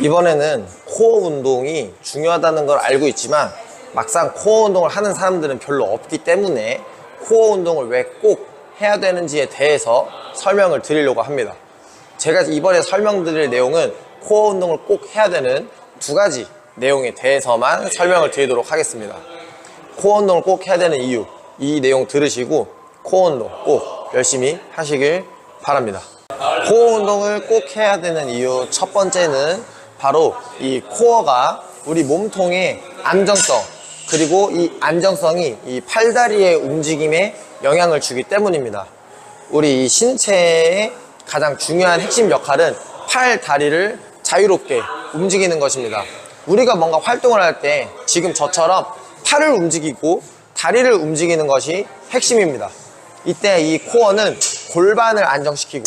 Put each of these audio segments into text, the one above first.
이번에는 코어 운동이 중요하다는 걸 알고 있지만 막상 코어 운동을 하는 사람들은 별로 없기 때문에 코어 운동을 왜 꼭 해야 되는지에 대해서 설명을 드리려고 합니다. 제가 이번에 설명드릴 내용은 코어 운동을 꼭 해야 되는 두 가지 내용에 대해서만 설명을 드리도록 하겠습니다. 코어 운동을 꼭 해야 되는 이유, 이 내용 들으시고 코어 운동 꼭 열심히 하시길 바랍니다. 코어 운동을 꼭 해야 되는 이유 첫 번째는 바로 이 코어가 우리 몸통의 안정성, 그리고 이 안정성이 이 팔다리의 움직임에 영향을 주기 때문입니다. 우리 이 신체의 가장 중요한 핵심 역할은 팔, 다리를 자유롭게 움직이는 것입니다. 우리가 뭔가 활동을 할 때 지금 저처럼 팔을 움직이고 다리를 움직이는 것이 핵심입니다. 이때 이 코어는 골반을 안정시키고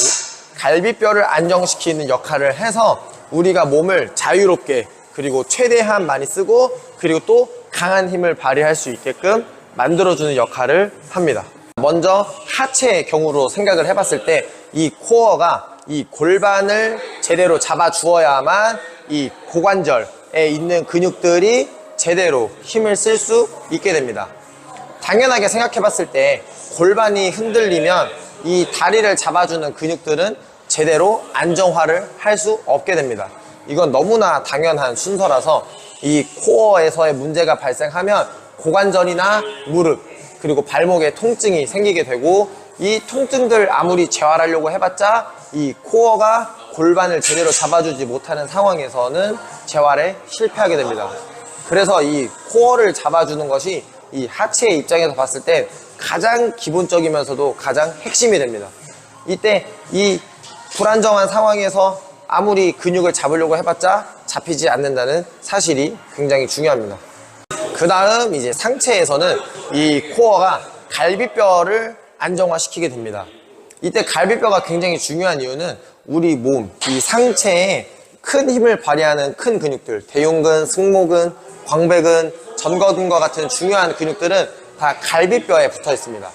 갈비뼈를 안정시키는 역할을 해서 우리가 몸을 자유롭게 그리고 최대한 많이 쓰고 그리고 또 강한 힘을 발휘할 수 있게끔 만들어주는 역할을 합니다. 먼저 하체의 경우로 생각을 해봤을 때 이 코어가 이 골반을 제대로 잡아 주어야만 이 고관절에 있는 근육들이 제대로 힘을 쓸 수 있게 됩니다. 당연하게 생각해 봤을 때 골반이 흔들리면 이 다리를 잡아주는 근육들은 제대로 안정화를 할 수 없게 됩니다. 이건 너무나 당연한 순서라서 이 코어에서의 문제가 발생하면 고관절이나 무릎 그리고 발목에 통증이 생기게 되고 이 통증들 아무리 재활하려고 해봤자 이 코어가 골반을 제대로 잡아주지 못하는 상황에서는 재활에 실패하게 됩니다. 그래서 이 코어를 잡아주는 것이 이 하체의 입장에서 봤을 때 가장 기본적이면서도 가장 핵심이 됩니다. 이때 이 불안정한 상황에서 아무리 근육을 잡으려고 해봤자 잡히지 않는다는 사실이 굉장히 중요합니다. 그 다음 이제 상체에서는 이 코어가 갈비뼈를 안정화시키게 됩니다. 이때 갈비뼈가 굉장히 중요한 이유는 우리 몸, 이 상체에 큰 힘을 발휘하는 큰 근육들, 대흉근, 승모근, 광배근, 전거근과 같은 중요한 근육들은 다 갈비뼈에 붙어 있습니다.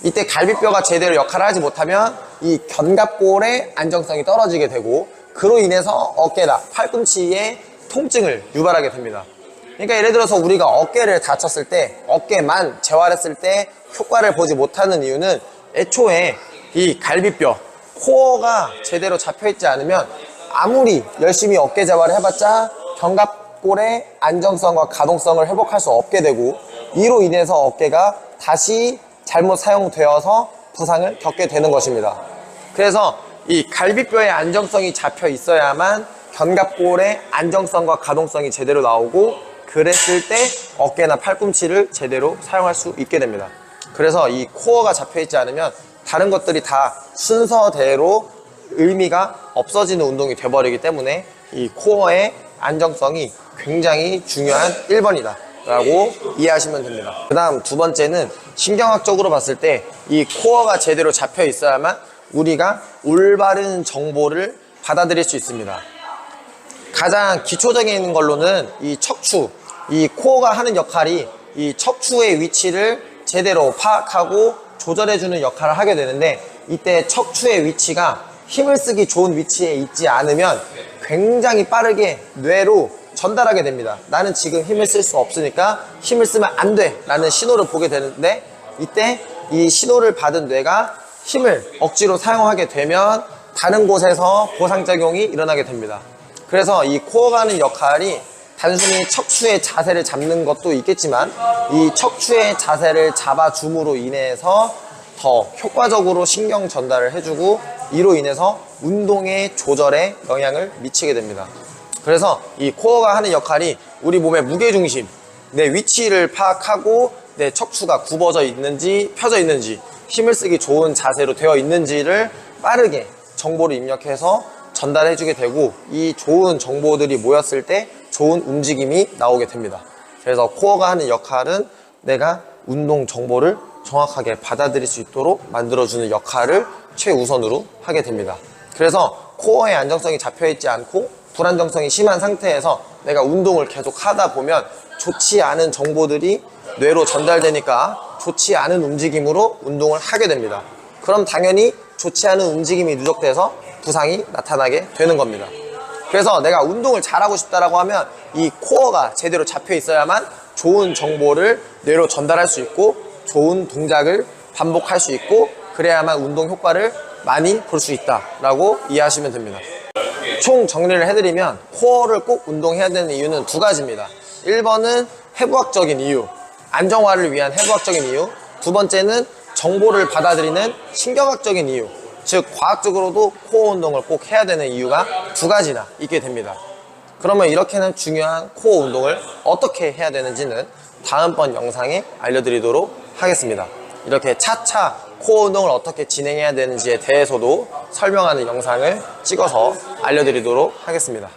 이때 갈비뼈가 제대로 역할을 하지 못하면 이 견갑골의 안정성이 떨어지게 되고 그로 인해서 어깨나 팔꿈치에 통증을 유발하게 됩니다. 그러니까 예를 들어서 우리가 어깨를 다쳤을 때 어깨만 재활했을 때 효과를 보지 못하는 이유는 애초에 이 갈비뼈, 코어가 제대로 잡혀있지 않으면 아무리 열심히 어깨 재활을 해봤자 견갑골의 안정성과 가동성을 회복할 수 없게 되고 이로 인해서 어깨가 다시 잘못 사용되어서 부상을 겪게 되는 것입니다. 그래서 이 갈비뼈의 안정성이 잡혀 있어야만 견갑골의 안정성과 가동성이 제대로 나오고 그랬을 때 어깨나 팔꿈치를 제대로 사용할 수 있게 됩니다. 그래서 이 코어가 잡혀 있지 않으면 다른 것들이 다 순서대로 의미가 없어지는 운동이 돼버리기 때문에 이 코어의 안정성이 굉장히 중요한 1번이다 라고 이해하시면 됩니다. 그 다음 두 번째는 신경학적으로 봤을 때 이 코어가 제대로 잡혀 있어야만 우리가 올바른 정보를 받아들일 수 있습니다. 가장 기초적인 걸로는 이 척추, 이 코어가 하는 역할이 이 척추의 위치를 제대로 파악하고 조절해주는 역할을 하게 되는데 이때 척추의 위치가 힘을 쓰기 좋은 위치에 있지 않으면 굉장히 빠르게 뇌로 전달하게 됩니다. 나는 지금 힘을 쓸 수 없으니까 힘을 쓰면 안 돼 라는 신호를 보게 되는데 이때 이 신호를 받은 뇌가 힘을 억지로 사용하게 되면 다른 곳에서 보상작용이 일어나게 됩니다. 그래서 이 코어가 하는 역할이 단순히 척추의 자세를 잡는 것도 있겠지만 이 척추의 자세를 잡아줌으로 인해서 더 효과적으로 신경 전달을 해주고 이로 인해서 운동의 조절에 영향을 미치게 됩니다. 그래서 이 코어가 하는 역할이 우리 몸의 무게중심, 내 위치를 파악하고 내 척추가 굽어져 있는지 펴져 있는지 힘을 쓰기 좋은 자세로 되어 있는지를 빠르게 정보를 입력해서 전달해주게 되고 이 좋은 정보들이 모였을 때 좋은 움직임이 나오게 됩니다. 그래서 코어가 하는 역할은 내가 운동 정보를 정확하게 받아들일 수 있도록 만들어주는 역할을 최우선으로 하게 됩니다. 그래서 코어의 안정성이 잡혀있지 않고 불안정성이 심한 상태에서 내가 운동을 계속 하다 보면 좋지 않은 정보들이 뇌로 전달되니까 좋지 않은 움직임으로 운동을 하게 됩니다. 그럼 당연히 좋지 않은 움직임이 누적돼서 부상이 나타나게 되는 겁니다. 그래서 내가 운동을 잘하고 싶다라고 하면 이 코어가 제대로 잡혀 있어야만 좋은 정보를 뇌로 전달할 수 있고 좋은 동작을 반복할 수 있고 그래야만 운동 효과를 많이 볼 수 있다라고 이해하시면 됩니다. 총 정리를 해드리면 코어를 꼭 운동해야 되는 이유는 두 가지입니다. 1번은 해부학적인 이유, 안정화를 위한 해부학적인 이유. 두 번째는 정보를 받아들이는 신경학적인 이유, 즉 과학적으로도 코어 운동을 꼭 해야 되는 이유가 두 가지나 있게 됩니다. 그러면 이렇게는 중요한 코어 운동을 어떻게 해야 되는지는 다음번 영상에 알려드리도록 하겠습니다. 이렇게 차차 코어 운동을 어떻게 진행해야 되는지에 대해서도 설명하는 영상을 찍어서 알려드리도록 하겠습니다.